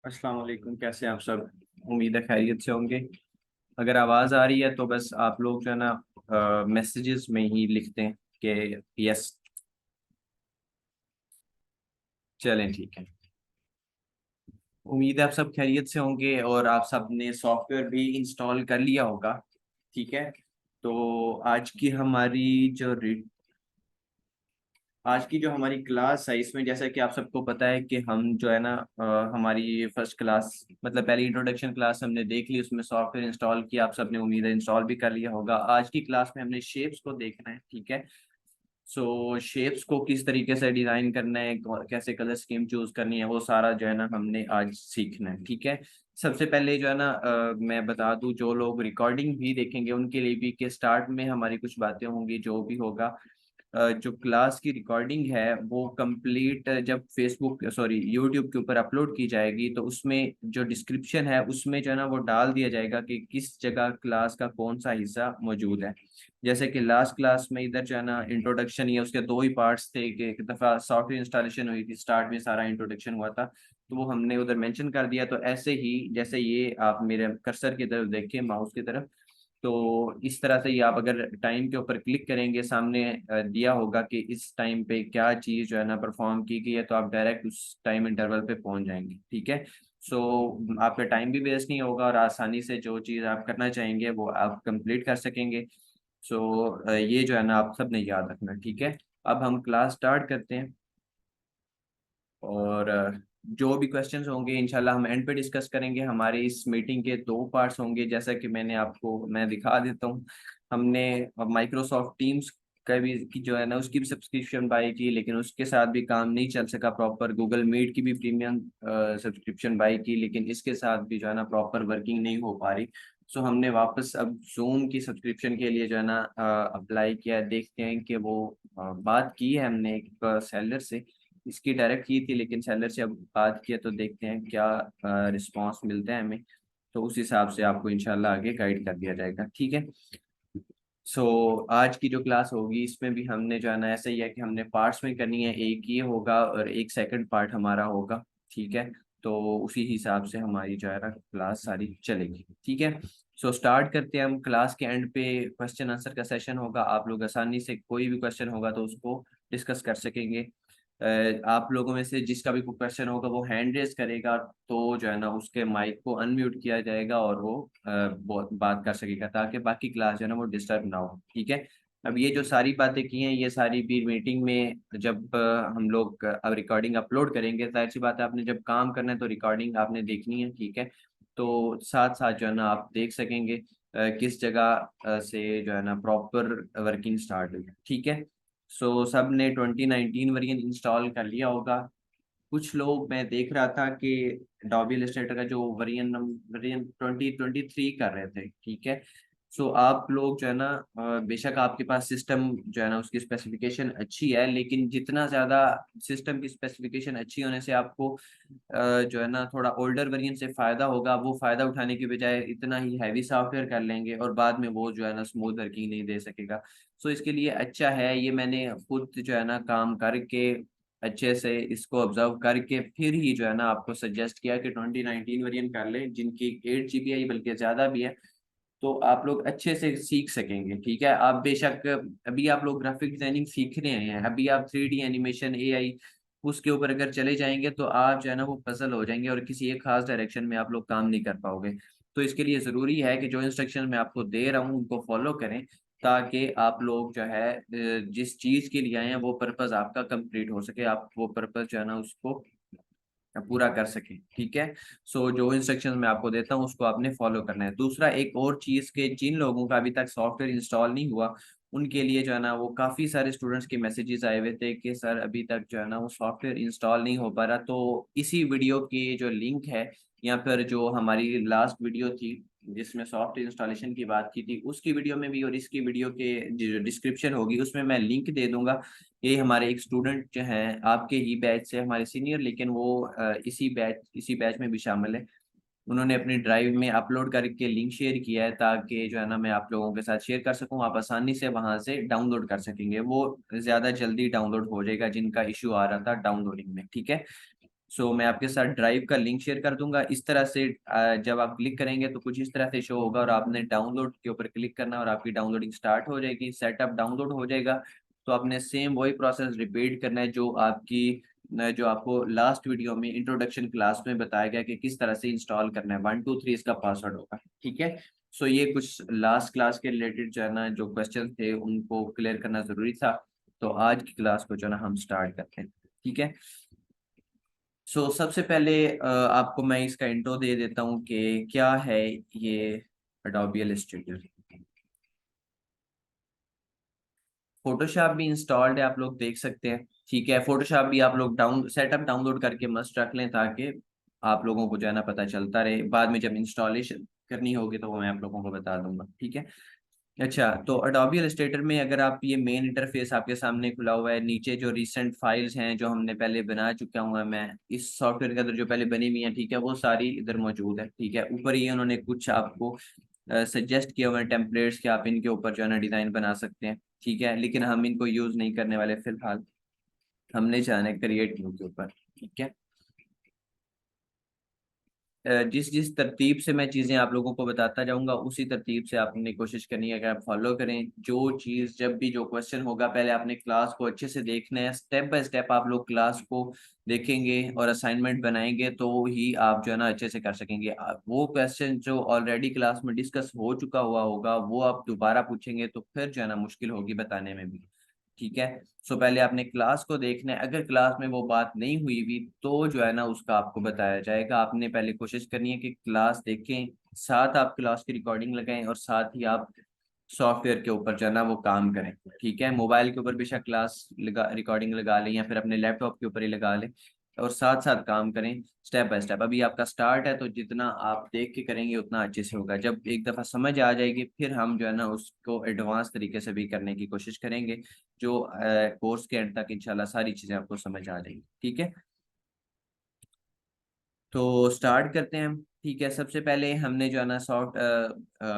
अस्सलाम वालेकुम। कैसे हैं आप सब? उम्मीद है खैरियत से होंगे। अगर आवाज़ आ रही है तो बस आप लोग जो है ना मैसेजेस में ही लिखते हैं कि यस। चलें, ठीक है। उम्मीद है आप सब खैरियत से होंगे और आप सब ने सॉफ्टवेयर भी इंस्टॉल कर लिया होगा। ठीक है। तो आज की जो हमारी क्लास है इसमें जैसा कि आप सबको पता है कि हम जो है ना हमारी फर्स्ट क्लास मतलब पहली इंट्रोडक्शन क्लास हमने देख ली, उसमें सॉफ्टवेयर इंस्टॉल किया। आप सबने उम्मीद है इंस्टॉल भी कर लिया होगा। आज की क्लास में हमने शेप्स को देखना है। ठीक है। सो शेप्स को किस तरीके से डिजाइन करना है, कैसे कलर स्कीम चूज करनी है, वो सारा जो है ना हमने आज सीखना है। ठीक है। सबसे पहले जो है ना मैं बता दूं, जो लोग रिकॉर्डिंग भी देखेंगे उनके लिए भी कि स्टार्ट में हमारी कुछ बातें होंगी। जो भी होगा, जो क्लास की रिकॉर्डिंग है वो कंप्लीट जब फेसबुक सॉरी यूट्यूब के ऊपर अपलोड की जाएगी तो उसमें जो डिस्क्रिप्शन है उसमें जो है ना वो डाल दिया जाएगा कि किस जगह क्लास का कौन सा हिस्सा मौजूद है। जैसे कि लास्ट क्लास में इधर जो है ना इंट्रोडक्शन, या उसके दो ही पार्ट्स थे कि एक दफ़ा सॉफ्टवेयर इंस्टॉलेशन हुई थी, स्टार्ट में सारा इंट्रोडक्शन हुआ था तो वो हमने उधर मेंशन कर दिया। तो ऐसे ही जैसे ये आप मेरे कर्सर की तरफ देखिए, माउस की तरफ, तो इस तरह से ही आप अगर टाइम के ऊपर क्लिक करेंगे, सामने दिया होगा कि इस टाइम पे क्या चीज़ जो है ना परफॉर्म की गई है, तो आप डायरेक्ट उस टाइम इंटरवल पे पहुंच जाएंगे। ठीक है। सो आपका टाइम भी वेस्ट नहीं होगा और आसानी से जो चीज़ आप करना चाहेंगे वो आप कंप्लीट कर सकेंगे। सो ये जो है ना आप सब ने याद रखना। ठीक है। अब हम क्लास स्टार्ट करते हैं और जो भी क्वेश्चंस होंगे इंशाल्लाह हम एंड पे डिस्कस करेंगे। हमारे इस मीटिंग के दो पार्ट्स होंगे, जैसा कि मैं दिखा देता हूँ। हमने माइक्रोसॉफ्ट टीम्स का भी की जो है ना उसकी भी सब्सक्रिप्शन बाय की, लेकिन उसके साथ भी काम नहीं चल सका प्रॉपर। गूगल मीट की भी प्रीमियम सब्सक्रिप्शन बाय की, लेकिन इसके साथ भी जो है ना प्रॉपर वर्किंग नहीं हो पा रही। सो हमने वापस अब जूम की सब्सक्रिप्शन के लिए जो है ना अप्लाई किया। देखते हैं कि वो बात की है हमने एक सेलर से, इसकी डायरेक्ट की थी, लेकिन सेलर से अब बात किया तो देखते हैं क्या रिस्पांस मिलता है हमें। तो उस हिसाब से आपको इंशाल्लाह आगे गाइड कर दिया जाएगा। ठीक है। सो आज की जो क्लास होगी इसमें भी हमने जो है ना ऐसा ही है कि हमने पार्ट्स में करनी है। एक ये होगा और एक सेकंड पार्ट हमारा होगा। ठीक है। तो उसी हिसाब से हमारी जो है ना क्लास सारी चलेगी। ठीक है। सो स्टार्ट करते हैं हम। क्लास के एंड पे क्वेश्चन आंसर का सेशन होगा। आप लोग आसानी से कोई भी क्वेश्चन होगा तो उसको डिस्कस कर सकेंगे। आप लोगों में से जिसका भी कोई क्वेश्चन होगा वो हैंड रेज करेगा तो जो है ना उसके माइक को अनम्यूट किया जाएगा और वो बात कर सकेगा, ताकि बाकी क्लास जो है ना वो डिस्टर्ब ना हो। ठीक है। अब ये जो सारी बातें की हैं ये सारी भी मीटिंग में जब हम लोग अब रिकॉर्डिंग अपलोड करेंगे, जाहिर सी बात है आपने जब काम करना है तो रिकॉर्डिंग आपने देखनी है। ठीक है। तो साथ साथ जो है ना आप देख सकेंगे किस जगह से जो है ना प्रॉपर वर्किंग स्टार्ट हुई। ठीक है। सो सब ने 2019 वेरिएंट इंस्टॉल कर लिया होगा। कुछ लोग, मैं देख रहा था कि डॉबी इलस्ट्रेटर का जो वेरिएंट 2023 कर रहे थे। ठीक है। सो आप लोग जो है ना बेशक आपके पास सिस्टम जो है ना उसकी स्पेसिफिकेशन अच्छी है, लेकिन जितना ज़्यादा सिस्टम की स्पेसिफिकेशन अच्छी होने से आपको जो है ना थोड़ा ओल्डर वेरिएंट से फ़ायदा होगा। वो फ़ायदा उठाने की बजाय इतना ही हैवी सॉफ्टवेयर कर लेंगे और बाद में वो जो है ना स्मूथ वर्किंग नहीं दे सकेगा। सो इसके लिए अच्छा है, ये मैंने खुद जो है ना काम करके अच्छे से इसको ऑब्जर्व करके फिर ही जो है ना आपको सजेस्ट किया कि 2019 वेरिएंट कर ले, जिनकी 8 GB बल्कि ज़्यादा भी है, तो आप लोग अच्छे से सीख सकेंगे। ठीक है। आप बेशक अभी आप लोग ग्राफिक डिजाइनिंग सीख रहे हैं, अभी आप 3D एनिमेशन AI उसके ऊपर अगर चले जाएंगे तो आप जो है ना वो पजल हो जाएंगे और किसी एक खास डायरेक्शन में आप लोग काम नहीं कर पाओगे। तो इसके लिए ज़रूरी है कि जो इंस्ट्रक्शन मैं आपको दे रहा हूँ उनको फॉलो करें, ताकि आप लोग जो है जिस चीज़ के लिए आए हैं वो पर्पज़ आपका कंप्लीट हो सके, आप वो पर्पज़ जो है ना उसको पूरा कर सके। ठीक है। सो जो इंस्ट्रक्शंस मैं आपको देता हूँ उसको आपने फॉलो करना है। दूसरा एक और चीज़ के, जिन लोगों का अभी तक सॉफ्टवेयर इंस्टॉल नहीं हुआ उनके लिए जो है ना वो काफ़ी सारे स्टूडेंट्स के मैसेजेस आए हुए थे कि सर अभी तक जो है ना वो सॉफ्टवेयर इंस्टॉल नहीं हो पा रहा। तो इसी वीडियो की जो लिंक है या फिर जो हमारी लास्ट वीडियो थी जिसमें सॉफ्टवेयर इंस्टॉलेशन की बात की थी, उसकी वीडियो में भी और इसकी वीडियो के जो डिस्क्रिप्शन होगी उसमें मैं लिंक दे दूंगा। ये हमारे एक स्टूडेंट जो हैं आपके ही बैच से, हमारे सीनियर, लेकिन वो इसी बैच में भी शामिल है। उन्होंने अपनी ड्राइव में अपलोड करके लिंक शेयर किया है, ताकि जो है ना मैं आप लोगों के साथ शेयर कर सकूं, आप आसानी से वहां से डाउनलोड कर सकेंगे। वो ज़्यादा जल्दी डाउनलोड हो जाएगा जिनका इशू आ रहा था डाउनलोडिंग में। ठीक है। सो मैं आपके साथ ड्राइव का लिंक शेयर कर दूंगा। इस तरह से जब आप क्लिक करेंगे तो कुछ इस तरह से शो होगा और आपने डाउनलोड के ऊपर क्लिक करना है और आपकी डाउनलोडिंग स्टार्ट हो जाएगी, सेटअप डाउनलोड हो जाएगा। तो आपने सेम वही प्रोसेस रिपीट करना है जो आपको लास्ट वीडियो में इंट्रोडक्शन क्लास में बताया गया कि किस तरह से इंस्टॉल करना है। 1 2 3 इसका पासवर्ड होगा, ठीक है। सो ये कुछ लास्ट क्लास के रिलेटेड जो है ना जो क्वेश्चन थे उनको क्लियर करना जरूरी था। तो आज की क्लास को जो है ना हम स्टार्ट करते हैं, ठीक है। सबसे पहले आपको मैं इसका इंट्रो दे देता हूँ कि क्या है ये अडोबी इलस्ट्रेटर। फोटोशॉप भी इंस्टॉल्ड है, आप लोग देख सकते हैं, ठीक है। फोटोशॉप भी आप लोग सेटअप डाउनलोड करके मस्ट रख लें ताकि आप लोगों को जो है ना पता चलता रहे। बाद में जब इंस्टॉलेशन करनी होगी तो वो मैं आप लोगों को बता दूंगा, ठीक है। अच्छा, तो अडोबी इलस्ट्रेटर में अगर आप ये मेन इंटरफेस आपके सामने खुला हुआ है, नीचे जो रिसेंट फाइल्स हैं जो हमने पहले बना चुका हूँ मैं इस सॉफ्टवेयर के अंदर जो पहले बनी हुई है, ठीक है, वो सारी इधर मौजूद है, ठीक है। ऊपर ये उन्होंने कुछ आपको सजेस्ट किया हुआ है टेम्पलेट्स के, आप इनके ऊपर जो है ना डिजाइन बना सकते हैं, ठीक है। लेकिन हम इनको यूज नहीं करने वाले फिलहाल, हमने जाना है क्रिएट व्यू के ऊपर, ठीक है। जिस जिस तरतीब से मैं चीज़ें आप लोगों को बताता जाऊंगा उसी तरतीब से आपने कोशिश करनी है कि आप फॉलो करें। जो चीज़ जब भी जो क्वेश्चन होगा पहले आपने क्लास को अच्छे से देखना है, स्टेप बाय स्टेप आप लोग क्लास को देखेंगे और असाइनमेंट बनाएंगे तो ही आप जो है ना अच्छे से कर सकेंगे। वो क्वेश्चन जो ऑलरेडी क्लास में डिस्कस हो चुका हुआ होगा वो आप दोबारा पूछेंगे तो फिर जो है ना मुश्किल होगी बताने में भी, ठीक है। पहले आपने क्लास को देखना है, अगर क्लास में वो बात नहीं हुई भी तो जो है ना उसका आपको बताया जाएगा। आपने पहले कोशिश करनी है कि क्लास देखें, साथ आप क्लास की रिकॉर्डिंग लगाएं और साथ ही आप सॉफ्टवेयर के ऊपर जो है ना वो काम करें, ठीक है। मोबाइल के ऊपर बेशक क्लास लगा रिकॉर्डिंग लगा लें या फिर अपने लैपटॉप के ऊपर ही लगा लें और साथ साथ काम करें स्टेप बाय स्टेप। अभी आपका स्टार्ट है तो जितना आप देख के करेंगे उतना अच्छे से होगा। जब एक दफ़ा समझ आ जाएगी फिर हम जो है ना उसको एडवांस तरीके से भी करने की कोशिश करेंगे, जो कोर्स के एंड तक इंशाल्लाह सारी चीज़ें आपको समझ आ जाएंगी, ठीक है। तो स्टार्ट करते हैं हम, ठीक है। सबसे पहले हमने जो है ना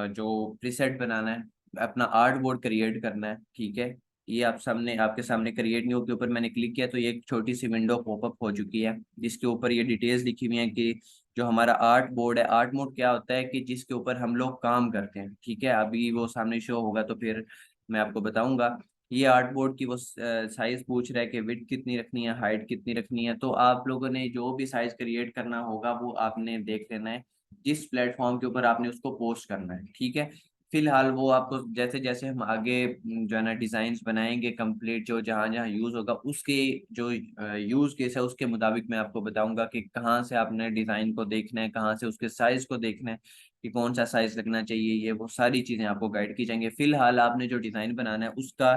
जो प्रीसेट बनाना है, अपना आर्ट बोर्ड क्रिएट करना है, ठीक है। ये आपके सामने क्रिएट न्यू के ऊपर मैंने क्लिक किया तो ये एक छोटी सी विंडो पॉपअप हो चुकी है जिसके ऊपर ये डिटेल्स लिखी हुई है कि जो हमारा आर्ट बोर्ड है। आर्ट बोर्ड क्या होता है कि जिसके ऊपर हम लोग काम करते हैं, ठीक है। अभी वो सामने शो होगा तो फिर मैं आपको बताऊंगा। ये आर्ट बोर्ड की वो साइज पूछ रहा है कि विड्थ कितनी रखनी है, हाइट कितनी रखनी है। तो आप लोगों ने जो भी साइज क्रिएट करना होगा वो आपने देख लेना है, जिस प्लेटफॉर्म के ऊपर आपने उसको पोस्ट करना है, ठीक है। फिलहाल वो आपको जैसे जैसे हम आगे जो है ना डिजाइन बनाएंगे कंप्लीट, जो जहाँ जहाँ यूज होगा उसके जो यूज केस है उसके मुताबिक मैं आपको बताऊंगा कि कहाँ से आपने डिजाइन को देखना है, कहाँ से उसके साइज को देखना है कि कौन सा साइज लगना चाहिए। ये वो सारी चीजें आपको गाइड की जाएंगे। फिलहाल आपने जो डिजाइन बनाना है उसका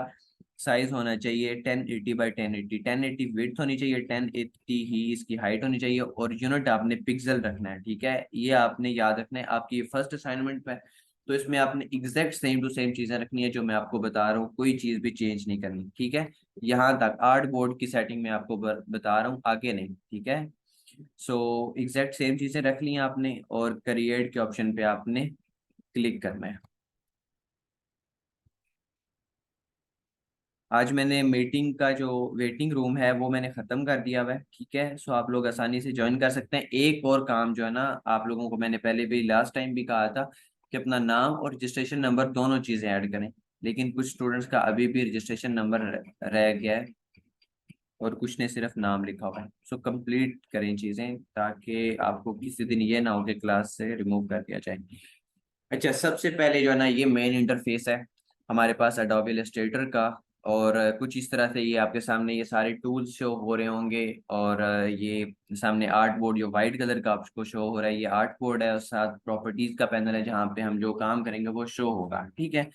साइज होना चाहिए 1080 बाई 1080। 1080 विड्थ होनी चाहिए, 1080 ही इसकी हाइट होनी चाहिए और यूनिट आपने पिक्सल रखना है, ठीक है। ये आपने याद रखना है आपकी फर्स्ट असाइनमेंट में। तो इसमें आपने एग्जैक्ट सेम टू सेम चीजें रखनी है जो मैं आपको बता रहा हूँ, कोई चीज भी चेंज नहीं करनी, ठीक है। यहाँ तक आर्ट बोर्ड की सेटिंग में आपको बता रहा हूँ, आगे नहीं, ठीक है। एग्जैक्ट सेम चीजें रख ली हैं आपने और क्रिएट के ऑप्शन पे आपने क्लिक करना है। आज मैंने मीटिंग का जो वेटिंग रूम है वो मैंने ख़त्म कर दिया हुआ है, ठीक है। आप लोग आसानी से ज्वाइन कर सकते हैं। एक और काम जो है ना आप लोगों को मैंने पहले भी लास्ट टाइम भी कहा था कि अपना नाम और रजिस्ट्रेशन नंबर दोनों चीज़ें ऐड करें, लेकिन कुछ स्टूडेंट्स का अभी भी रजिस्ट्रेशन नंबर रह गया है और कुछ ने सिर्फ नाम लिखा हुआ है। कंप्लीट करें चीज़ें ताकि आपको किसी दिन ये ना हो कि क्लास से रिमूव कर दिया जाए। अच्छा, सबसे पहले जो है ना ये मेन इंटरफेस है हमारे पास एडोबी इलस्ट्रेटर का। और कुछ इस तरह से ये आपके सामने ये सारे टूल्स शो हो रहे होंगे और ये सामने आर्ट बोर्ड जो वाइट कलर का आपको शो हो रहा है ये आर्ट बोर्ड है और साथ प्रॉपर्टीज का पैनल है जहाँ पे हम जो काम करेंगे वो शो होगा, ठीक है।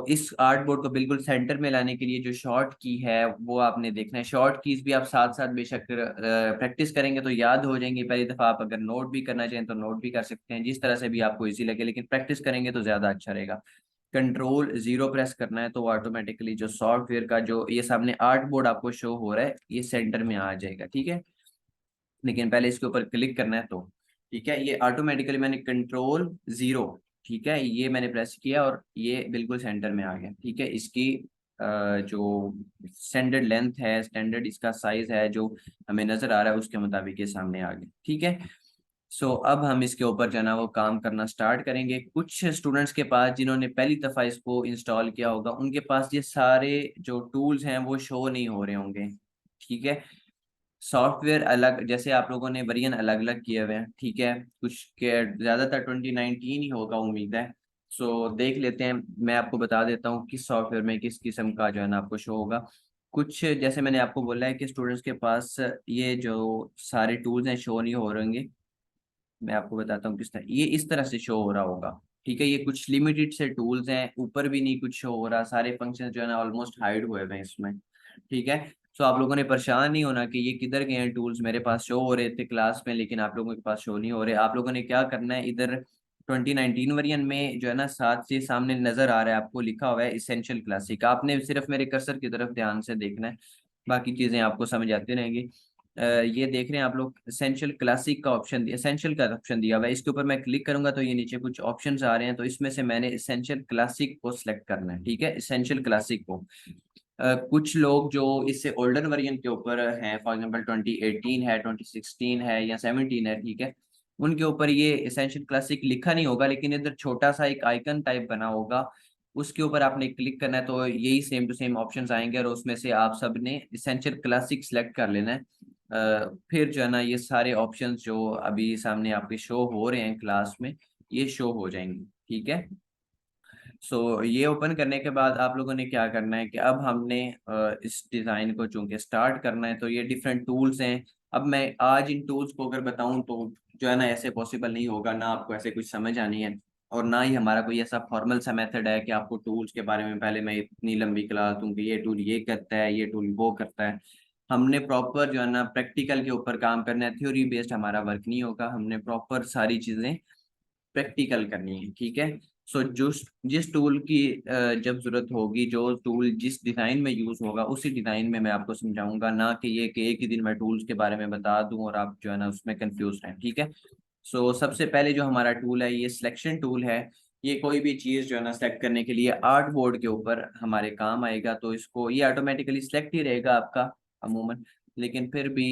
इस आर्ट बोर्ड को बिल्कुल सेंटर में लाने के लिए जो शॉर्ट की है वो आपने देखना है। शॉर्ट कीज भी आप साथ साथ बेशक प्रैक्टिस करेंगे तो याद हो जाएंगी। पहली दफा आप अगर नोट भी करना चाहें तो नोट भी कर सकते हैं, जिस तरह से भी आपको इजी लगे, लेकिन प्रैक्टिस करेंगे तो ज्यादा अच्छा रहेगा। कंट्रोल 0 प्रेस करना है तो ऑटोमेटिकली जो सॉफ्टवेयर का जो ये सामने आर्ट बोर्ड आपको शो हो रहा है ये सेंटर में आ जाएगा, ठीक है। लेकिन पहले इसके ऊपर क्लिक करना है तो ठीक है, ये ऑटोमेटिकली मैंने कंट्रोल 0, ठीक है, ये मैंने प्रेस किया और ये बिल्कुल सेंटर में आ गया, ठीक है। इसकी जो स्टैंडर्ड लेंथ है, स्टैंडर्ड इसका साइज है जो हमें नजर आ रहा है उसके मुताबिक ये सामने आ गया। ठीक है, सो अब हम इसके ऊपर जो है ना वो काम करना स्टार्ट करेंगे। कुछ स्टूडेंट्स के पास जिन्होंने पहली दफ़ा इसको इंस्टॉल किया होगा उनके पास ये सारे जो टूल्स हैं वो शो नहीं हो रहे होंगे। ठीक है, सॉफ्टवेयर अलग, जैसे आप लोगों ने वेरिएंट अलग अलग किए हुए हैं। ठीक है, कुछ के ज़्यादातर 2019 ही होगा उम्मीद है। सो देख लेते हैं, मैं आपको बता देता हूँ किस सॉफ्टवेयर में किस किस्म का जो है ना आपको शो होगा। कुछ जैसे मैंने आपको बोला है कि स्टूडेंट्स के पास ये जो सारे टूल्स हैं शो नहीं हो रहे होंगे। मैं आपको बताता हूँ किस तरह ये इस तरह से शो हो रहा होगा। ठीक है, ये कुछ लिमिटेड से टूल्स हैं, ऊपर भी नहीं कुछ शो हो रहा, सारे फंक्शन जो है ना ऑलमोस्ट हाइड हुए हुए हैं इसमें। ठीक है, सो आप लोगों ने परेशान नहीं होना कि ये किधर गए हैं टूल्स, मेरे पास शो हो रहे थे क्लास में लेकिन आप लोगों के पास शो नहीं हो रहे। आप लोगों ने क्या करना है, इधर 2019 वर्जन में जो है ना साथ से सामने नजर आ रहा है आपको लिखा हुआ है इसेंशियल क्लासिक, आपने सिर्फ मेरे कर्सर की तरफ ध्यान से देखना है, बाकी चीजें आपको समझ आती रहेंगी। ये देख रहे हैं आप लोग एसेंशियल क्लासिक का ऑप्शन, एसेंशियल का ऑप्शन दिया हुआ है, इसके ऊपर मैं क्लिक करूंगा तो ये नीचे कुछ ऑप्शंस आ रहे हैं, तो इसमें से मैंने एसेंशियल क्लासिक को सिलेक्ट करना है। ठीक है, एसेंशियल क्लासिक को कुछ लोग जो इससे ओल्डर वर्जन के ऊपर हैं, फॉर एग्जांपल 2018 है, 2016 है या 17 है, ठीक है, उनके ऊपर ये एसेंशियल क्लासिक लिखा नहीं होगा लेकिन इधर छोटा सा एक आइकन टाइप बना होगा, उसके ऊपर आपने क्लिक करना है तो यही सेम टू सेम ऑप्शंस आएंगे और उसमें से आप सब ने एसेंशियल क्लासिक सेलेक्ट कर लेना है। फिर जो है ना ये सारे ऑप्शंस जो अभी सामने आपके शो हो रहे हैं क्लास में ये शो हो जाएंगे। ठीक है, सो ये ओपन करने के बाद आप लोगों ने क्या करना है कि अब हमने इस डिज़ाइन को चूंकि स्टार्ट करना है तो ये डिफरेंट टूल्स हैं। अब मैं आज इन टूल्स को अगर बताऊं तो जो है ना ऐसे पॉसिबल नहीं होगा, ना आपको ऐसे कुछ समझ आनी है और ना ही हमारा कोई ऐसा फॉर्मल सा मेथड है कि आपको टूल्स के बारे में पहले मैं इतनी लंबी क्लास दूं कि ये टूल ये करता है, ये टूल वो करता है। हमने प्रॉपर जो है ना प्रैक्टिकल के ऊपर काम करना है, थ्योरी बेस्ड हमारा वर्क नहीं होगा, हमने प्रॉपर सारी चीज़ें प्रैक्टिकल करनी है। ठीक है, सो जो जिस टूल की जब जरूरत होगी, जो टूल जिस डिज़ाइन में यूज़ होगा उसी डिज़ाइन में मैं आपको समझाऊंगा, ना कि ये कि एक ही दिन मैं टूल्स के बारे में बता दूं और आप जो है ना उसमें कंफ्यूज रहें। ठीक है, सो सबसे पहले जो हमारा टूल है ये सिलेक्शन टूल है। ये कोई भी चीज़ जो है ना सेलेक्ट करने के लिए आर्ट बोर्ड के ऊपर हमारे काम आएगा, तो इसको ये ऑटोमेटिकली सिलेक्ट ही रहेगा आपका अमूमन, लेकिन फिर भी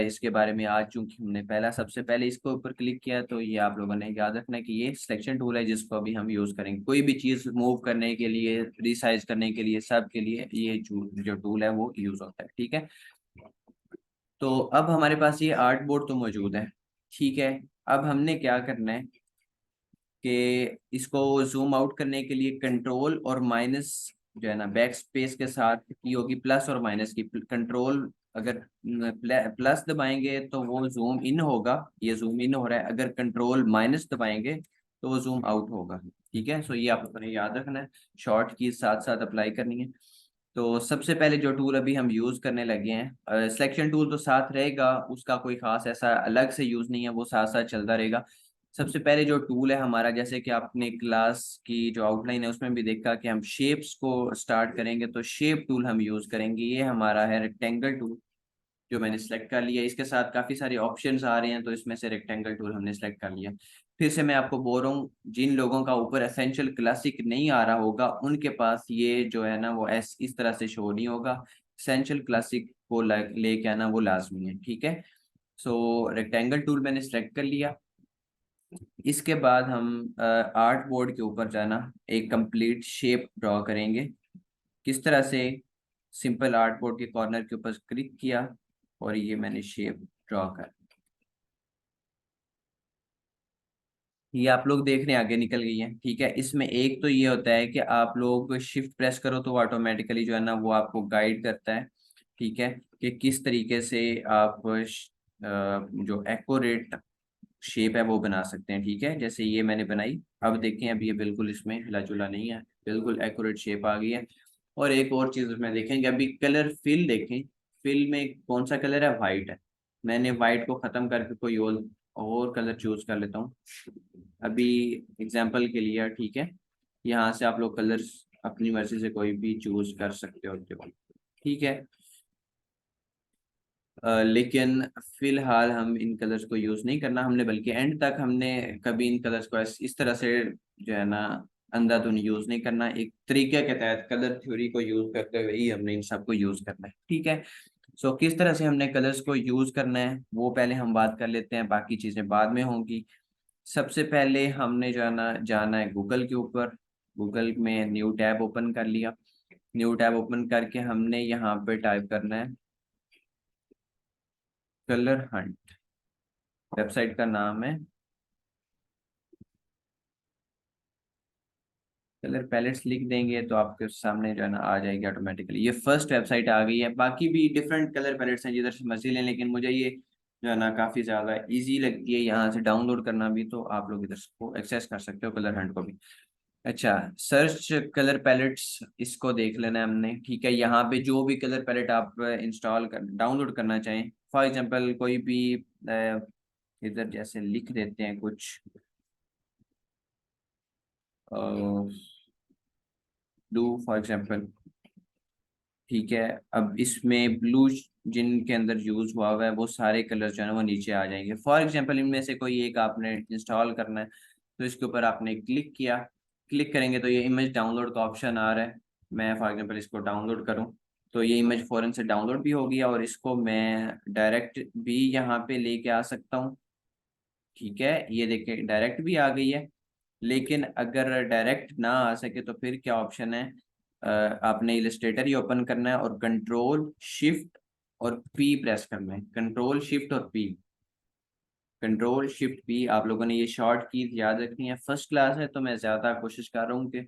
इसके बारे में आज चूंकि हमने पहला सबसे पहले इसके ऊपर क्लिक किया तो ये आप लोगों ने याद रखना है कि ये सिलेक्शन टूल है जिसको अभी हम यूज़ करेंगे कोई भी चीज़ मूव करने के लिए, रिसाइज करने के लिए, सब के लिए ये जो टूल है वो यूज़ होता है। ठीक है, तो अब हमारे पास ये आर्ट बोर्ड तो मौजूद है। ठीक है, अब हमने क्या करना है कि इसको जूम आउट करने के लिए कंट्रोल और माइनस जो है ना बैक स्पेस के साथ की होगी, प्लस और माइनस की, कंट्रोल अगर प्लस दबाएंगे तो वो जूम इन होगा, ये जूम इन हो रहा है, अगर कंट्रोल माइनस दबाएंगे तो वो जूम आउट होगा। ठीक है, सो ये आप लोगों ने याद रखना है, शॉर्ट की साथ साथ अप्लाई करनी है। तो सबसे पहले जो टूल अभी हम यूज करने लगे हैं, सिलेक्शन टूल तो साथ रहेगा, उसका कोई खास ऐसा अलग से यूज नहीं है, वो साथ साथ चलता रहेगा। सबसे पहले जो टूल है हमारा, जैसे कि आपने क्लास की जो आउटलाइन है उसमें भी देखा कि हम शेप्स को स्टार्ट करेंगे, तो शेप टूल हम यूज करेंगे, ये हमारा है रेक्टेंगल टूल जो मैंने सेलेक्ट कर लिया। इसके साथ काफ़ी सारे ऑप्शंस आ रहे हैं तो इसमें से रेक्टेंगल टूल हमने सेलेक्ट कर लिया। फिर से मैं आपको बोल रहा हूँ, जिन लोगों का ऊपर एसेंशियल क्लासिक नहीं आ रहा होगा उनके पास ये जो है ना वो इस तरह से शो नहीं होगा, एसेंशियल क्लासिक को लेके आना वो लाजमी है। ठीक है, सो रेक्टेंगल टूल मैंने सेलेक्ट कर लिया। इसके बाद हम आर्ट बोर्ड के ऊपर जाना, एक कंप्लीट शेप ड्रॉ करेंगे। किस तरह से, सिंपल आर्ट बोर्ड के कॉर्नर के ऊपर क्लिक किया और ये मैंने शेप ड्रॉ कर, ये आप लोग देख रहे हैं आगे निकल गई है। ठीक है, इसमें एक तो ये होता है कि आप लोग शिफ्ट प्रेस करो तो ऑटोमेटिकली जो है ना वो आपको गाइड करता है। ठीक है, कि किस तरीके से आप जो एक्यूरेट शेप है वो बना सकते हैं। ठीक है, जैसे ये मैंने बनाई, अब देखें अब ये बिल्कुल इसमें हिला जुला नहीं है, बिल्कुल एक्यूरेट शेप आ गई है। और एक और चीज़ उसमें देखेंगे, अभी कलर फिल देखें, फिल में कौन सा कलर है, वाइट है। मैंने वाइट को ख़त्म करके कोई और कलर चूज कर लेता हूँ अभी एग्जाम्पल के लिए। ठीक है, यहाँ से आप लोग कलर्स अपनी मर्जी से कोई भी चूज कर सकते हो केवल। ठीक है, लेकिन फिलहाल हम इन कलर्स को यूज़ नहीं करना हमने, बल्कि एंड तक हमने कभी इन कलर्स को इस तरह से जो है ना अंधाधुन यूज नहीं करना, एक तरीके के तहत कलर थ्योरी को यूज करते हुए ही हमने इन सबको यूज करना है, ठीक है। सो किस तरह से हमने कलर्स को यूज करना है वो पहले हम बात कर लेते हैं, बाकी चीजें बाद में होंगी। सबसे पहले हमने जो है ना जाना है गूगल के ऊपर। गूगल में न्यू टैब ओपन कर लिया। न्यू टैब ओपन करके हमने यहाँ पे टाइप करना है कलर हंट। वेबसाइट का नाम है कलर पैलेट्स, लिख देंगे तो आपके सामने जो है ना आ जाएगी ऑटोमेटिकली। ये फर्स्ट वेबसाइट आ गई है, बाकी भी डिफरेंट कलर पैलेट्स हैं जिधर से मर्जी लें, लेकिन मुझे ये जो है ना काफ़ी ज़्यादा इजी लगती है यहाँ से डाउनलोड करना भी, तो आप लोग इधर को एक्सेस कर सकते हो कलर हंट को भी। अच्छा, सर्च कलर पैलेट्स इसको देख लेना है हमने, ठीक है। यहाँ पे जो भी कलर पैलेट आप इंस्टॉल कर डाउनलोड करना चाहें, फॉर एग्जांपल कोई भी इधर जैसे लिख देते हैं कुछ ब्लू फॉर एग्जांपल, ठीक है। अब इसमें ब्लू जिनके अंदर यूज हुआ है वो सारे कलर जो है ना वो नीचे आ जाएंगे। फॉर एग्जांपल इनमें से कोई एक आपने इंस्टॉल करना है, तो इसके ऊपर आपने क्लिक किया। क्लिक करेंगे तो ये इमेज डाउनलोड का ऑप्शन आ रहा है। मैं फॉर एग्जांपल इसको डाउनलोड करूं तो ये इमेज फौरन से डाउनलोड भी हो गया, और इसको मैं डायरेक्ट भी यहाँ पे लेके आ सकता हूँ, ठीक है। ये देखिए डायरेक्ट भी आ गई है। लेकिन अगर डायरेक्ट ना आ सके तो फिर क्या ऑप्शन है, आपने इलस्ट्रेटर ही ओपन करना है और कंट्रोल शिफ्ट और पी प्रेस करना है। कंट्रोल शिफ्ट और पी, कंट्रोल शिफ्ट पी। आप लोगों ने ये शॉर्ट की याद रखनी है, फर्स्ट क्लास है तो मैं ज़्यादा कोशिश कर रहा हूँ कि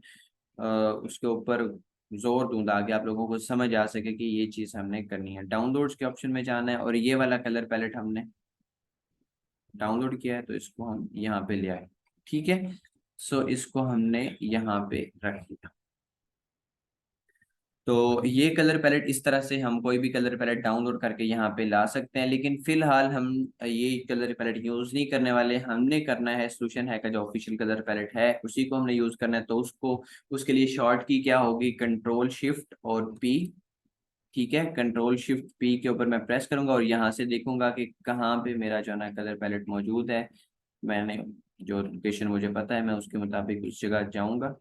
उसके ऊपर जोर दूँ ताकि आप लोगों को समझ आ सके कि ये चीज़ हमने करनी है। डाउनलोड्स के ऑप्शन में जाना है और ये वाला कलर पैलेट हमने डाउनलोड किया है तो इसको हम यहाँ पे ले आए, ठीक है। सो इसको हमने यहाँ पे रख दिया। तो ये कलर पैलेट इस तरह से हम कोई भी कलर पैलेट डाउनलोड करके यहाँ पे ला सकते हैं, लेकिन फिलहाल हम ये कलर पैलेट यूज नहीं करने वाले। हमने करना है सोल्यूशन है का जो ऑफिशियल कलर पैलेट है उसी को हमने यूज करना है। तो उसको उसके लिए शॉर्ट की क्या होगी, कंट्रोल शिफ्ट और पी, ठीक है। कंट्रोल शिफ्ट पी के ऊपर मैं प्रेस करूंगा और यहाँ से देखूंगा कि कहाँ पे मेरा जो है ना कलर पैलेट मौजूद है। मैंने जो लोकेशन मुझे पता है मैं उसके मुताबिक उस जगह जाऊंगा।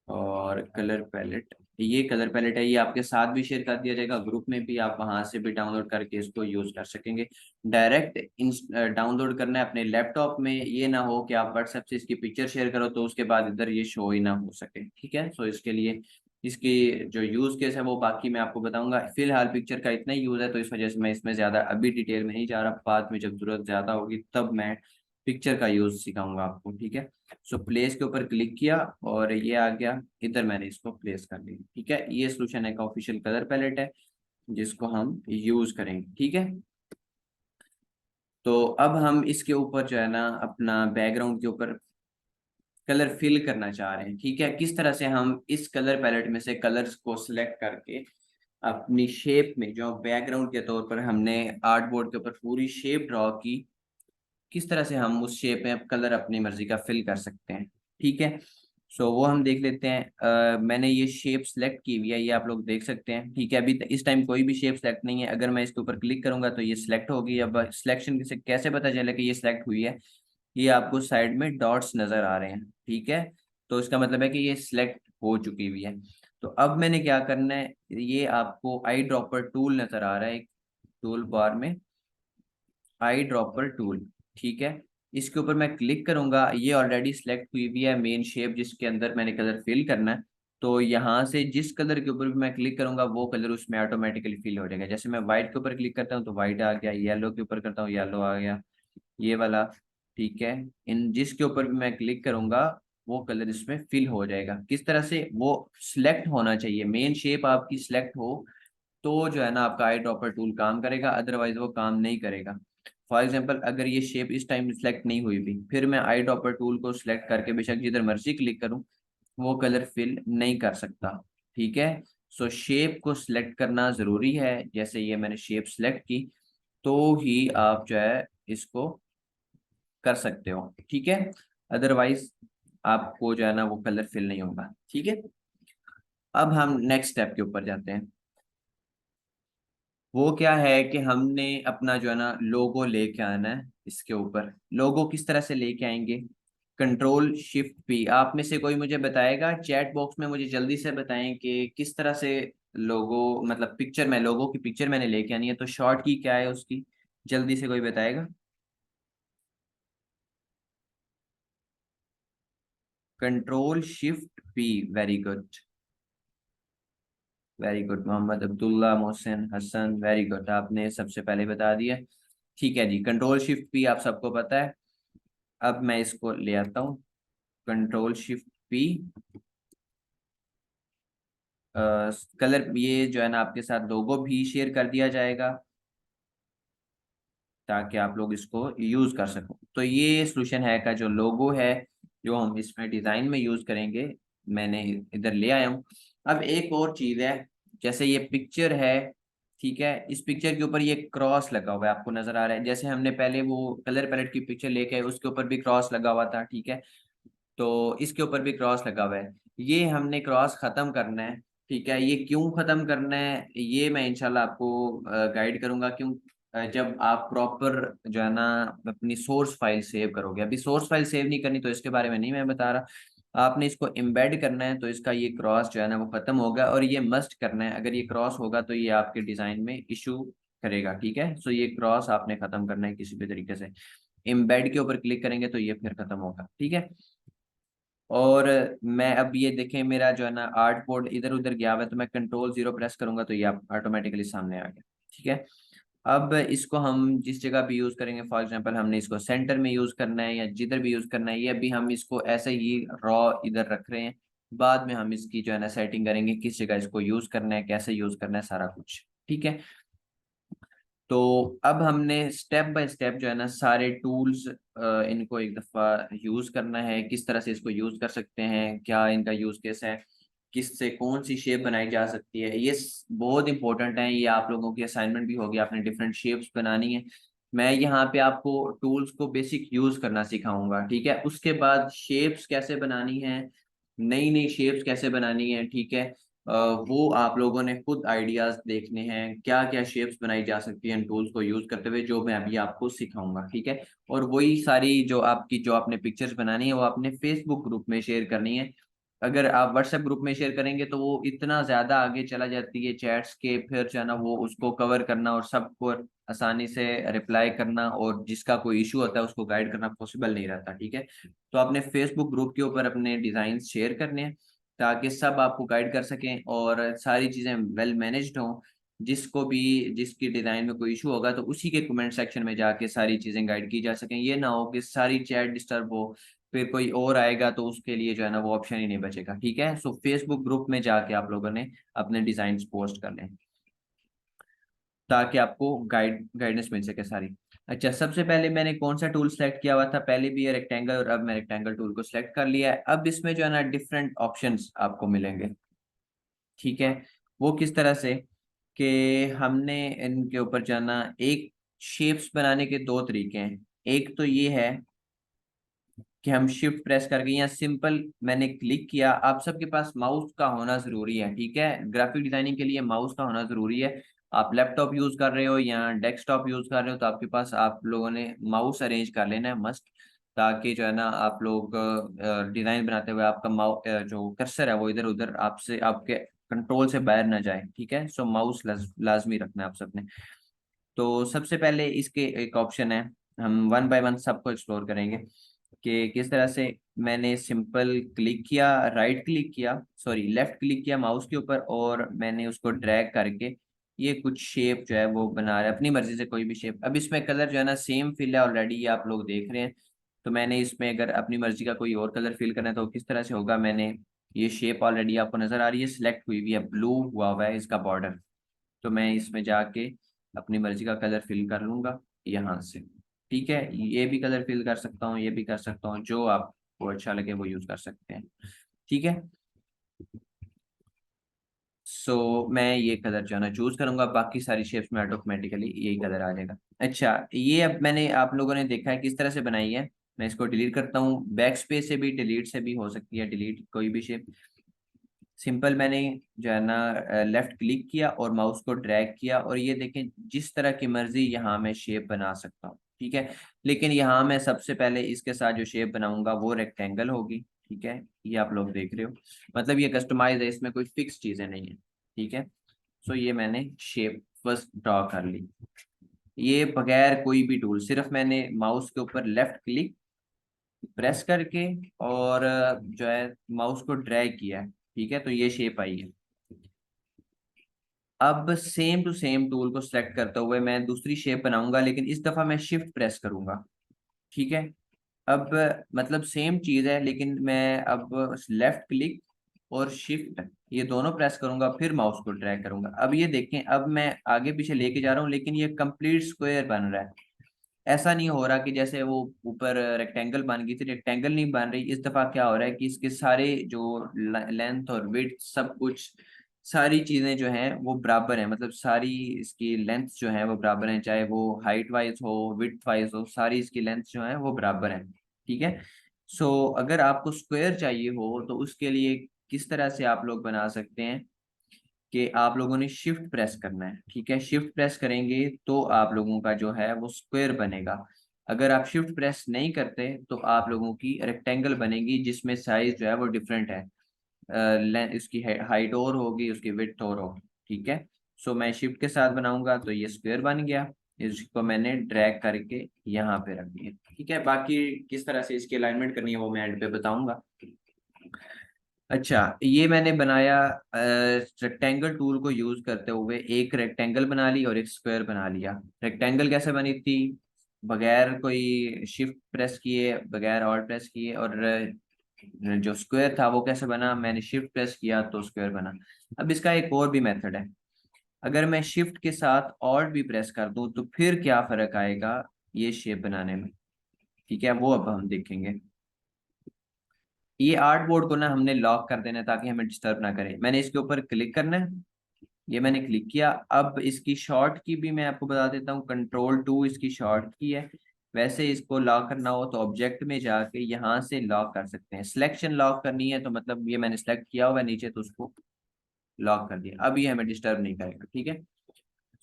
और कलर पैलेट, ये कलर पैलेट है, ये आपके साथ भी शेयर कर दिया जाएगा ग्रुप में भी, आप वहां से भी डाउनलोड करके इसको यूज कर सकेंगे। डायरेक्ट डाउनलोड करना है अपने लैपटॉप में, ये ना हो कि आप व्हाट्सएप से इसकी पिक्चर शेयर करो तो उसके बाद इधर ये शो ही ना हो सके, ठीक है। सो इसके लिए इसकी जो यूज केस है वो बाकी मैं आपको बताऊंगा। फिलहाल पिक्चर का इतना ही यूज है तो इस वजह से मैं इसमें ज्यादा अभी डिटेल में नहीं जा रहा, बाद में जब जरूरत ज्यादा होगी तब मैं पिक्चर का यूज सिखाऊंगा आपको, ठीक है। सो प्लेस के ऊपर क्लिक किया और ये आ गया, इधर मैंने इसको प्लेस कर लिया, ठीक है। ये सोल्यूशन है का ऑफिशियल कलर पैलेट है जिसको हम यूज करेंगे, ठीक है। तो अब हम इसके ऊपर जो है ना अपना बैकग्राउंड के ऊपर कलर फिल करना चाह रहे हैं, ठीक है। किस तरह से हम इस कलर पैलेट में से कलर्स को सिलेक्ट करके अपनी शेप में, जो बैकग्राउंड के तौर पर हमने आर्ट बोर्ड के ऊपर पूरी शेप ड्रॉ की, किस तरह से हम उस शेप में कलर अपनी मर्जी का फिल कर सकते हैं, ठीक है। सो वो हम देख लेते हैं। मैंने ये शेप सेलेक्ट की हुई है, ये आप लोग देख सकते हैं, ठीक है। अभी इस टाइम कोई भी शेप सेलेक्ट नहीं है, अगर मैं इसके ऊपर क्लिक करूंगा तो ये सिलेक्ट होगी। अब सिलेक्शन से कैसे पता चले कि ये सिलेक्ट हुई है, ये आपको साइड में डॉट्स नजर आ रहे हैं, ठीक है। तो इसका मतलब है कि ये सिलेक्ट हो चुकी हुई है। तो अब मैंने क्या करना है, ये आपको आई ड्रॉपर टूल नजर आ रहा है एक टूल बार में, आई ड्रॉपर टूल, ठीक है। इसके ऊपर मैं क्लिक करूंगा, ये ऑलरेडी सिलेक्ट हुई भी है मेन शेप जिसके अंदर मैंने कलर फिल करना है। तो यहाँ से जिस कलर के ऊपर भी मैं क्लिक करूंगा वो कलर उसमें ऑटोमेटिकली फिल हो जाएगा। जैसे मैं व्हाइट के ऊपर क्लिक करता हूँ तो व्हाइट आ गया, येलो के ऊपर करता हूँ येलो आ गया, ये वाला, ठीक है। इन जिसके ऊपर भी मैं क्लिक करूंगा वो कलर इसमें फिल हो जाएगा। किस तरह से, वो सिलेक्ट होना चाहिए, मेन शेप आपकी सिलेक्ट हो तो जो है ना आपका आई ड्रॉपर टूल काम करेगा, अदरवाइज वो काम नहीं करेगा। फॉर एग्जांपल अगर ये शेप इस टाइम सिलेक्ट नहीं हुई भी, फिर मैं आई ड्रॉपर टूल को सिलेक्ट करके बेशक जिधर मर्जी क्लिक करूं वो कलर फिल नहीं कर सकता, ठीक है। सो शेप को सिलेक्ट करना जरूरी है, जैसे ये मैंने शेप सिलेक्ट की तो ही आप जो है इसको कर सकते हो, ठीक है। अदरवाइज आपको जो है ना वो कलर फिल नहीं होगा, ठीक है। अब हम नेक्स्ट स्टेप के ऊपर जाते हैं। वो क्या है कि हमने अपना जो है ना लोगो लेके आना है। इसके ऊपर लोगो किस तरह से लेके आएंगे, कंट्रोल शिफ्ट पी। आप में से कोई मुझे बताएगा चैट बॉक्स में, मुझे जल्दी से बताएं कि किस तरह से लोगो, मतलब पिक्चर में लोगो की पिक्चर मैंने लेके आनी है, तो शॉर्ट की क्या है उसकी, जल्दी से कोई बताएगा। Control shift P. Very good, very good. Mohammad Abdullah, Mohsin Hasan, very good, आपने सबसे पहले बता दिया। ठीक है जी, कंट्रोल शिफ्ट पी आप सबको पता है। अब मैं इसको ले आता हूँ, कंट्रोल शिफ्ट पी। कलर ये जो है ना आपके साथ लोगो भी शेयर कर दिया जाएगा, ताकि आप लोग इसको यूज कर सको। तो ये सोल्यूशन है का जो लोगो है, जो हम इसमें डिजाइन में यूज करेंगे, मैंने इधर ले आया हूँ। अब एक और चीज है, जैसे ये पिक्चर है, ठीक है, इस पिक्चर के ऊपर ये क्रॉस लगा हुआ है, आपको नजर आ रहा है। जैसे हमने पहले वो कलर पैलेट की पिक्चर लेके आए, उसके ऊपर भी क्रॉस लगा हुआ था, ठीक है, तो इसके ऊपर भी क्रॉस लगा हुआ है। ये हमने क्रॉस खत्म करना है, ठीक है। ये क्यों खत्म करना है ये मैं इंशाल्लाह आपको गाइड करूंगा। क्यों, जब आप प्रॉपर जो है ना अपनी सोर्स फाइल सेव करोगे, अभी सोर्स फाइल सेव नहीं करनी तो इसके बारे में नहीं मैं बता रहा, आपने इसको एम्बेड करना है, तो इसका ये क्रॉस जो है ना वो खत्म होगा, और ये मस्ट करना है। अगर ये क्रॉस होगा तो ये आपके डिजाइन में इशू करेगा, ठीक है। सो ये क्रॉस आपने खत्म करना है किसी भी तरीके से, एम्बेड के ऊपर क्लिक करेंगे तो ये फिर खत्म होगा, ठीक है। और मैं अब ये देखें, मेरा जो है ना आर्ट बोर्ड इधर उधर गया हुआ है, तो मैं कंट्रोल 0 प्रेस करूंगा तो ये आप ऑटोमेटिकली सामने आ गया, ठीक है। अब इसको हम जिस जगह भी यूज करेंगे, फॉर एग्जांपल हमने इसको सेंटर में यूज करना है या जिधर भी यूज करना है, ये अभी हम इसको ऐसे ही रॉ इधर रख रहे हैं। बाद में हम इसकी जो है ना सेटिंग करेंगे, किस जगह इसको यूज करना है, कैसे यूज करना है, सारा कुछ, ठीक है। तो अब हमने स्टेप बाय स्टेप जो है ना सारे टूल्स, इनको एक दफा यूज करना है, किस तरह से इसको यूज कर सकते हैं, क्या इनका यूज केस है, किससे कौन सी शेप बनाई जा सकती है, ये बहुत इंपॉर्टेंट है। ये आप लोगों की असाइनमेंट भी होगी, आपने डिफरेंट शेप्स बनानी है। मैं यहाँ पे आपको टूल्स को बेसिक यूज करना सिखाऊंगा, ठीक है। उसके बाद शेप्स कैसे बनानी है, नई नई शेप्स कैसे बनानी है, ठीक है। वो आप लोगों ने खुद आइडियाज देखने हैं, क्या क्या शेप्स बनाई जा सकती हैं टूल्स को यूज करते हुए, जो मैं अभी आपको सिखाऊंगा, ठीक है। और वही सारी जो आपने पिक्चर्स बनानी है वो आपने फेसबुक ग्रुप में शेयर करनी है। अगर आप व्हाट्सएप ग्रुप में शेयर करेंगे तो वो इतना ज्यादा आगे चला जाती है चैट्स के, फिर जो है ना वो उसको कवर करना और सबको आसानी से रिप्लाई करना, और जिसका कोई इशू होता है उसको गाइड करना पॉसिबल नहीं रहता, ठीक है। तो आपने फेसबुक ग्रुप के ऊपर अपने डिजाइन शेयर करने हैं, ताकि सब आपको गाइड कर सकें और सारी चीजें वेल मैनेज्ड हों। जिसको भी जिसकी डिजाइन में कोई इशू होगा तो उसी के कमेंट सेक्शन में जाके सारी चीजें गाइड की जा सकें। ये ना हो कि सारी चैट डिस्टर्ब हो, फिर कोई और आएगा तो उसके लिए जो है ना वो ऑप्शन ही नहीं बचेगा, ठीक है। सो फेसबुक ग्रुप में जाके आप लोगों ने अपने डिजाइन पोस्ट कर लें, ताकि आपको गाइडेंस मिल सके सारी। अच्छा, सबसे पहले मैंने कौन सा टूल सेलेक्ट किया हुआ था, पहले भी ये रेक्टेंगल, और अब मैं रेक्टेंगल टूल को सिलेक्ट कर लिया है। अब इसमें जो है ना डिफरेंट ऑप्शंस आपको मिलेंगे, ठीक है। वो किस तरह से, कि हमने इनके ऊपर जाना, एक शेप्स बनाने के दो तरीके हैं। एक तो ये है कि हम शिफ्ट प्रेस करके या सिंपल मैंने क्लिक किया, आप सबके पास माउस का होना जरूरी है, ठीक है। ग्राफिक डिजाइनिंग के लिए माउस का होना जरूरी है। आप लैपटॉप यूज कर रहे हो या डेस्कटॉप यूज कर रहे हो तो आपके पास, आप लोगों ने माउस अरेंज कर लेना है मस्ट, ताकि जो है ना आप लोग डिजाइन बनाते हुए आपका जो कर्सर है वो इधर उधर आपसे आपके कंट्रोल से बाहर ना जाए, ठीक है। सो माउस लाजमी रखना है आप सबने। तो सबसे पहले इसके एक ऑप्शन है, हम वन बाय वन सबको एक्सप्लोर करेंगे कि किस तरह से। मैंने सिंपल क्लिक किया, राइट क्लिक किया, सॉरी लेफ्ट क्लिक किया माउस के ऊपर, और मैंने उसको ड्रैग करके ये कुछ शेप जो है वो बना रहा है अपनी मर्जी से, कोई भी शेप। अब इसमें कलर जो है ना सेम फिल है ऑलरेडी, ये आप लोग देख रहे हैं। तो मैंने इसमें अगर अपनी मर्जी का कोई और कलर फिल करना है तो किस तरह से होगा, मैंने ये शेप ऑलरेडी आपको नजर आ रही है, सिलेक्ट हुई हुई है, ब्लू हुआ हुआ है इसका बॉर्डर। तो मैं इसमें जाके अपनी मर्जी का कलर फिल कर लूंगा यहाँ से, ठीक है। ये भी कलर फिल कर सकता हूँ, ये भी कर सकता हूँ, जो आपको अच्छा लगे वो यूज कर सकते हैं, ठीक है। मैं ये कलर जो है ना चूज करूंगा, बाकी सारी शेप्स में ऑटोमेटिकली यही कलर आ जाएगा। अच्छा, ये अब मैंने आप लोगों ने देखा है किस तरह से बनाई है। मैं इसको डिलीट करता हूँ, बैक स्पेस से भी डिलीट से भी हो सकती है डिलीट कोई भी शेप। सिंपल मैंने जो है ना लेफ्ट क्लिक किया और माउस को ड्रैग किया, और ये देखें जिस तरह की मर्जी यहाँ मैं शेप बना सकता हूँ, ठीक है। लेकिन यहाँ मैं सबसे पहले इसके साथ जो शेप बनाऊंगा वो रेक्टेंगल होगी। ठीक है, ये आप लोग देख रहे हो, मतलब ये कस्टमाइज है, इसमें कोई फिक्स चीजें नहीं है। ठीक है, सो ये मैंने शेप फर्स्ट ड्रॉ कर ली, ये बगैर कोई भी टूल, सिर्फ मैंने माउस के ऊपर लेफ्ट क्लिक प्रेस करके और जो है माउस को ड्रैग किया है। ठीक है, तो ये शेप आई है। अब सेम टू सेम टूल को सिलेक्ट करते हुए मैं दूसरी शेप बनाऊंगा, लेकिन इस दफा मैं शिफ्ट प्रेस करूंगा। ठीक है, अब मतलब सेम चीज है, लेकिन मैं अब लेफ्ट क्लिक और शिफ्ट ये दोनों प्रेस करूंगा, फिर माउस को ड्रैग करूंगा। अब ये देखें, अब मैं आगे पीछे लेके जा रहा हूँ, लेकिन ये कंप्लीट स्क्वायर बन रहा है। ऐसा नहीं हो रहा कि जैसे वो ऊपर रेक्टेंगल बन गई थी, रेक्टेंगल नहीं बन रही। इस दफा क्या हो रहा है कि इसके सारे जो लेंथ और विड्थ सब कुछ, सारी चीजें जो हैं वो बराबर हैं, मतलब सारी इसकी लेंथ जो है वो बराबर है, चाहे वो हाइट वाइज हो विड्थ वाइज हो, सारी इसकी लेंथ जो है वो बराबर है। ठीक है, सो अगर आपको स्क्वायर चाहिए हो तो उसके लिए किस तरह से आप लोग बना सकते हैं कि आप लोगों ने शिफ्ट प्रेस करना है। ठीक है, शिफ्ट प्रेस करेंगे तो आप लोगों का जो है वो स्क्वायर बनेगा। अगर आप शिफ्ट प्रेस नहीं करते तो आप लोगों की रेक्टेंगल बनेगी, जिसमें साइज जो है वो डिफरेंट है, इसकी हाइट और होगी, उसकी विड्थ और होगी। ठीक है, सो मैं शिफ्ट के साथ बनाऊंगा तो ये स्क्वायर बन गया, इसको मैंने ड्रैग करके यहाँ पे रख दिया। ठीक है, बाकी किस तरह से इसकी अलाइनमेंट करनी है वो मैं एंड पे बताऊंगा। अच्छा, ये मैंने बनाया रेक्टेंगल टूल को यूज करते हुए, एक रेक्टेंगल बना ली और एक स्क्वायर बना लिया। रेक्टेंगल कैसे बनी थी, बगैर कोई शिफ्ट प्रेस किए, बगैर ऑल्ट प्रेस किए। और जो स्क्वायर था वो कैसे बना, मैंने शिफ्ट प्रेस किया तो स्क्वायर बना। अब इसका एक और भी मेथड है, अगर मैं शिफ्ट के साथ ऑल्ट भी प्रेस कर दूं तो फिर क्या फर्क आएगा ये शेप बनाने में। ठीक है, वो अब हम देखेंगे। ये आर्ट बोर्ड को ना हमने लॉक कर देना है ताकि हमें डिस्टर्ब ना करे। मैंने इसके ऊपर क्लिक करना है, ये मैंने क्लिक किया। अब इसकी शॉर्ट की भी मैं आपको बता देता हूँ, कंट्रोल 2 इसकी शॉर्ट की है। वैसे इसको लॉक करना हो तो ऑब्जेक्ट में जाके यहाँ से लॉक कर सकते हैं। सिलेक्शन लॉक करनी है तो मतलब ये मैंने सेलेक्ट किया हुआ है नीचे, तो उसको लॉक कर दिया, अब ये हमें डिस्टर्ब नहीं करेगा। ठीक है,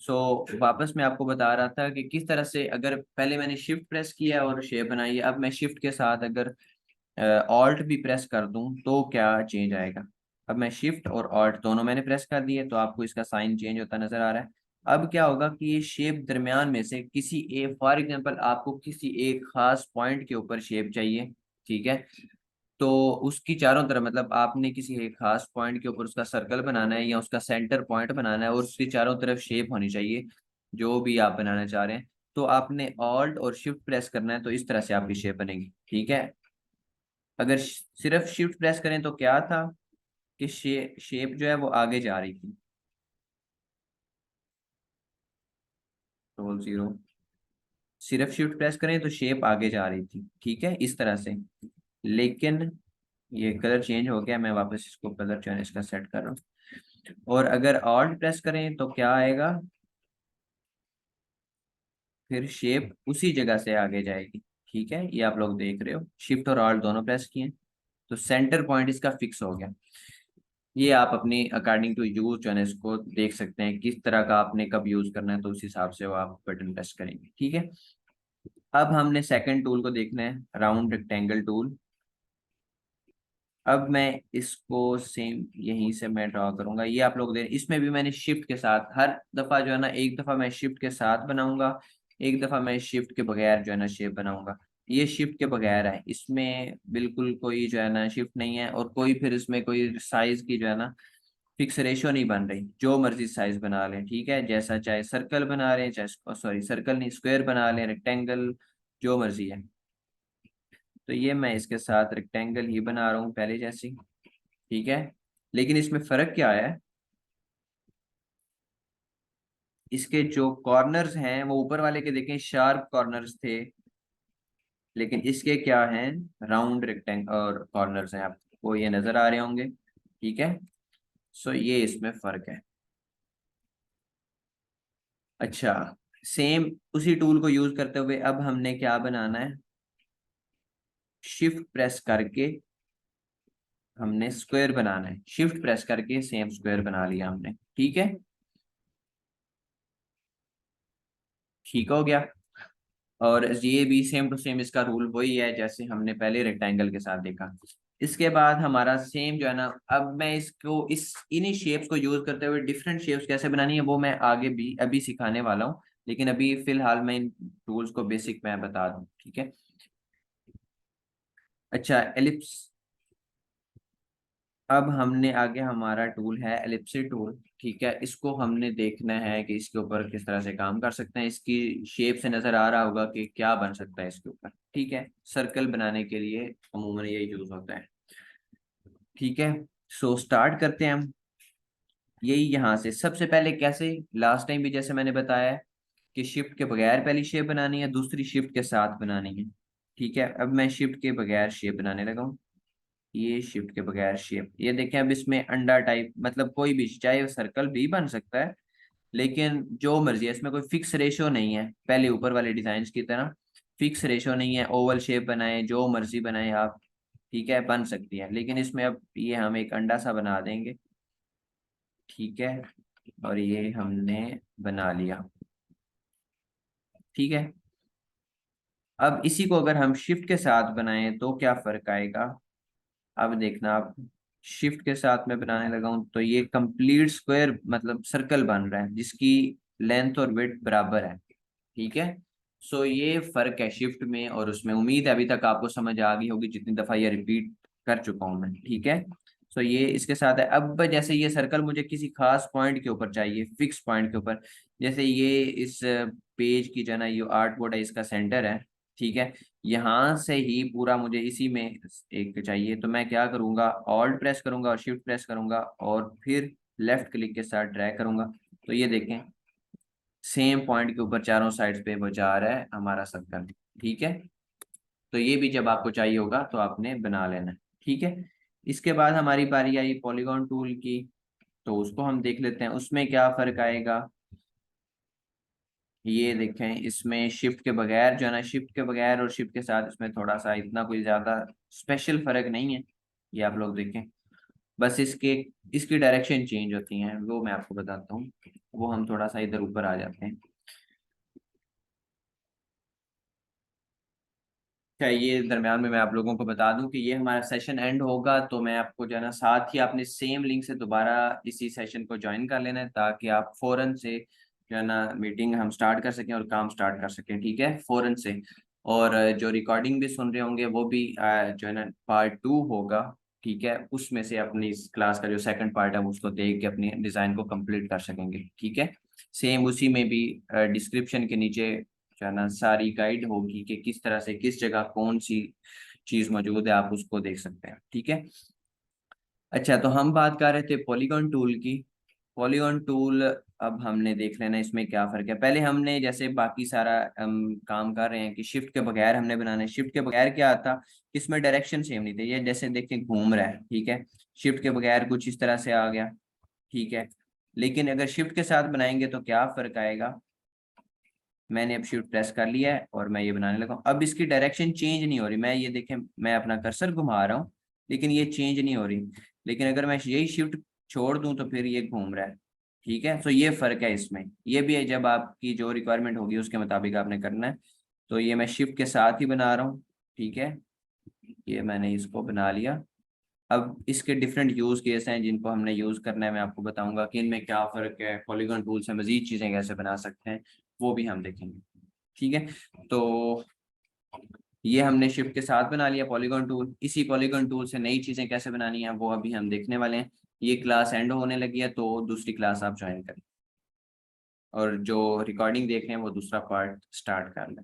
सो वापस मैं आपको बता रहा था कि किस तरह से, अगर पहले मैंने शिफ्ट प्रेस किया और शेप बनाई है, अब मैं शिफ्ट के साथ अगर ऑल्ट भी प्रेस कर दूं तो क्या चेंज आएगा। अब मैं शिफ्ट और ऑल्ट दोनों मैंने प्रेस कर दिए तो आपको इसका साइन चेंज होता नजर आ रहा है। अब क्या होगा कि ये शेप दरमियान में से किसी एक, फॉर एग्जांपल आपको किसी एक खास पॉइंट के ऊपर शेप चाहिए। ठीक है, तो उसकी चारों तरफ, मतलब आपने किसी एक खास पॉइंट के ऊपर उसका सर्कल बनाना है या उसका सेंटर पॉइंट बनाना है और उसकी चारों तरफ शेप होनी चाहिए जो भी आप बनाना चाह रहे हैं। तो आपने ऑल्ट और शिफ्ट प्रेस करना है तो इस तरह से आपकी शेप बनेगी। ठीक है, अगर सिर्फ शिफ्ट प्रेस करें तो क्या था कि शेप जो है वो आगे जा रही थी, 00। सिर्फ शिफ्ट प्रेस करें तो शेप आगे जा रही थी, ठीक है, इस तरह से। लेकिन ये कलर चेंज हो गया, मैं वापस इसको कलर जो है इसका सेट कर रहा हूँ। और अगर ऑल्ट प्रेस करें तो क्या आएगा, फिर शेप उसी जगह से आगे जाएगी। ठीक है, ये आप लोग देख रहे हो, शिफ्ट और ऑल्ट दोनों प्रेस किए तो सेंटर पॉइंट इसका फिक्स हो गया। ये आप अपनी अकॉर्डिंग टू यूज जो है ना इसको देख सकते हैं, किस तरह का आपने कब यूज करना है, तो उस हिसाब से वो आप बटन प्रेस करेंगे। ठीक है, अब हमने सेकंड टूल को देखना है, राउंड रेक्टेंगल टूल। अब मैं इसको सेम यहीं से मैं ड्रॉ करूंगा, ये आप लोग देख, इसमें भी मैंने शिफ्ट के साथ हर दफा जो है ना, एक दफा मैं शिफ्ट के साथ बनाऊंगा, एक दफा मैं शिफ्ट के बगैर जो है ना शेप बनाऊंगा। ये शिफ्ट के बगैर है, इसमें बिल्कुल कोई जो है ना शिफ्ट नहीं है, और कोई फिर इसमें कोई साइज की जो है ना फिक्स रेशियो नहीं बन रही, जो मर्जी साइज बना लें। ठीक है, जैसा चाहे सर्कल बना लें, चाहे सॉरी सर्कल नहीं स्क्वायर बना लें, रेक्टेंगल, जो मर्जी है। तो ये मैं इसके साथ रेक्टेंगल ही बना रहा हूँ पहले जैसी। ठीक है, लेकिन इसमें फर्क क्या है, इसके जो कॉर्नर्स हैं वो ऊपर वाले के देखें शार्प कॉर्नर्स थे, लेकिन इसके क्या हैं, राउंड रेक्टेंगल और कॉर्नर्स हैं, आपको ये नजर आ रहे होंगे। ठीक है, सो ये इसमें फर्क है। अच्छा, सेम उसी टूल को यूज करते हुए अब हमने क्या बनाना है, शिफ्ट प्रेस करके हमने स्क्वायर बनाना है, शिफ्ट प्रेस करके सेम स्क्वायर बना लिया हमने। ठीक है, ठीक हो गया। और ये भी सेम टू सेम इसका रूल वही है जैसे हमने पहले रेक्टेंगल के साथ देखा। इसके बाद हमारा सेम जो है ना, अब मैं इसको इस इन्हीं शेप्स को यूज करते हुए डिफरेंट शेप्स कैसे बनानी है वो मैं आगे भी अभी सिखाने वाला हूँ, लेकिन अभी फिलहाल मैं इन टूल्स को बेसिक मैं बता दूं, ठीक है। अच्छा, एलिप्स। अब हमने आगे हमारा टूल है एलिप्सी टूल, ठीक है। इसको हमने देखना है कि इसके ऊपर किस तरह से काम कर सकते हैं। इसकी शेप से नजर आ रहा होगा कि क्या बन सकता है इसके ऊपर, ठीक है। सर्कल बनाने के लिए अमूमन यही यूज होता है, ठीक है। सो स्टार्ट करते हैं हम। यही यहाँ से सबसे पहले कैसे, लास्ट टाइम भी जैसे मैंने बताया कि शिफ्ट के बगैर पहली शेप बनानी है, दूसरी शिफ्ट के साथ बनानी है, ठीक है। अब मैं शिफ्ट के बगैर शेप बनाने लगा हूँ। ये शिफ्ट के बगैर शेप, ये देखें अब इसमें अंडा टाइप, मतलब कोई भी चाहे सर्कल भी बन सकता है, लेकिन जो मर्जी है, इसमें कोई फिक्स रेशो नहीं है पहले ऊपर वाले डिजाइन की तरह। फिक्स रेशो नहीं है, ओवल शेप बनाए जो मर्जी बनाए आप, ठीक है, बन सकती है। लेकिन इसमें अब ये हम एक अंडा सा बना देंगे, ठीक है। और ये हमने बना लिया, ठीक है। अब इसी को अगर हम शिफ्ट के साथ बनाएं तो क्या फर्क आएगा, अब देखना आप। शिफ्ट के साथ में बनाने लगा हूं तो ये कंप्लीट स्क्वायर मतलब सर्कल बन रहा है जिसकी लेंथ और विड्थ बराबर है, ठीक है। सो ये फर्क है शिफ्ट में और उसमें। उम्मीद है अभी तक आपको समझ आ गई होगी जितनी दफा ये रिपीट कर चुका हूं मैं, ठीक है। सो ये इसके साथ है। अब जैसे ये सर्कल मुझे किसी खास पॉइंट के ऊपर चाहिए, फिक्स पॉइंट के ऊपर, जैसे ये इस पेज की जो है ना, ये आर्ट बोर्ड है, इसका सेंटर है, ठीक है। यहाँ से ही पूरा मुझे इसी में एक चाहिए, तो मैं क्या करूंगा, ऑल्ट प्रेस करूंगा और शिफ्ट प्रेस करूंगा और फिर लेफ्ट क्लिक के साथ ड्रैग करूंगा। तो ये देखें सेम पॉइंट के ऊपर चारों साइड्स पे वो जा रहा है हमारा सर्कल, ठीक है। तो ये भी जब आपको चाहिए होगा तो आपने बना लेना है, ठीक है। इसके बाद हमारी बारी आई पॉलीगॉन टूल की, तो उसको हम देख लेते हैं उसमें क्या फर्क आएगा। ये देखें इसमें शिफ्ट के बगैर जो है ना, शिफ्ट के बगैर और शिफ्ट के साथ इसमें थोड़ा सा इतना कोई ज्यादा स्पेशल फर्क नहीं है। ये आप लोग देखें, बस इसके इसकी डायरेक्शन चेंज होती हैं, वो मैं आपको बताता हूँ। वो हम थोड़ा सा इधर ऊपर आ जाते हैं। क्या ये दरम्यान में मैं आप लोगों को बता दूं कि ये हमारा सेशन एंड होगा, तो मैं आपको जो है ना साथ ही आपने सेम लिंक से दोबारा इसी सेशन को ज्वाइन कर लेना है, ताकि आप फौरन से जो है ना मीटिंग हम स्टार्ट कर सकें और काम स्टार्ट कर सकें, ठीक है, फौरन से। और जो रिकॉर्डिंग भी सुन रहे होंगे वो भी जो है ना पार्ट 2 होगा, ठीक है। उसमें से अपनी इस क्लास का जो सेकंड पार्ट है उसको देख के अपनी डिज़ाइन को कंप्लीट कर सकेंगे, ठीक है। सेम उसी में भी डिस्क्रिप्शन के नीचे जो है ना सारी गाइड होगी कि किस तरह से किस जगह कौन सी चीज मौजूद है, आप उसको देख सकते हैं, ठीक है। अच्छा, तो हम बात कर रहे थे पॉलीगॉन टूल की। पॉलीगॉन टूल, अब हमने देख लेना इसमें क्या फर्क है। पहले हमने जैसे बाकी सारा हम काम कर रहे हैं कि शिफ्ट के बगैर हमने बनाना है। शिफ्ट के बगैर क्या आता, इसमें डायरेक्शन सेम नहीं थे, ये जैसे देखिए घूम रहा है, ठीक है। शिफ्ट के बगैर कुछ इस तरह से आ गया, ठीक है। लेकिन अगर शिफ्ट के साथ बनाएंगे तो क्या फर्क आएगा, मैंने अब शिफ्ट प्रेस कर लिया है और मैं ये बनाने लगा हूँ। अब इसकी डायरेक्शन चेंज नहीं हो रही, मैं ये देखें मैं अपना कर्सर घुमा रहा हूँ लेकिन ये चेंज नहीं हो रही। लेकिन अगर मैं यही शिफ्ट छोड़ दूं तो फिर ये घूम रहा है, ठीक है। तो ये फर्क है इसमें, ये भी है जब आपकी जो रिक्वायरमेंट होगी उसके मुताबिक आपने करना है। तो ये मैं शिफ्ट के साथ ही बना रहा हूँ, ठीक है। ये मैंने इसको बना लिया। अब इसके डिफरेंट यूज केस हैं जिनको हमने यूज करना है, मैं आपको बताऊंगा कि इनमें क्या फर्क है, पॉलीगॉन टूल से मजीद चीजें कैसे बना सकते हैं, वो भी हम देखेंगे, ठीक है। तो ये हमने शिफ्ट के साथ बना लिया पॉलीगॉन टूल। इसी पॉलीगॉन टूल से नई चीजें कैसे बनानी है वो अभी हम देखने वाले हैं। ये क्लास एंड होने लगी है तो दूसरी क्लास आप ज्वाइन करें और जो रिकॉर्डिंग देख रहे हैं वो दूसरा पार्ट स्टार्ट कर लें।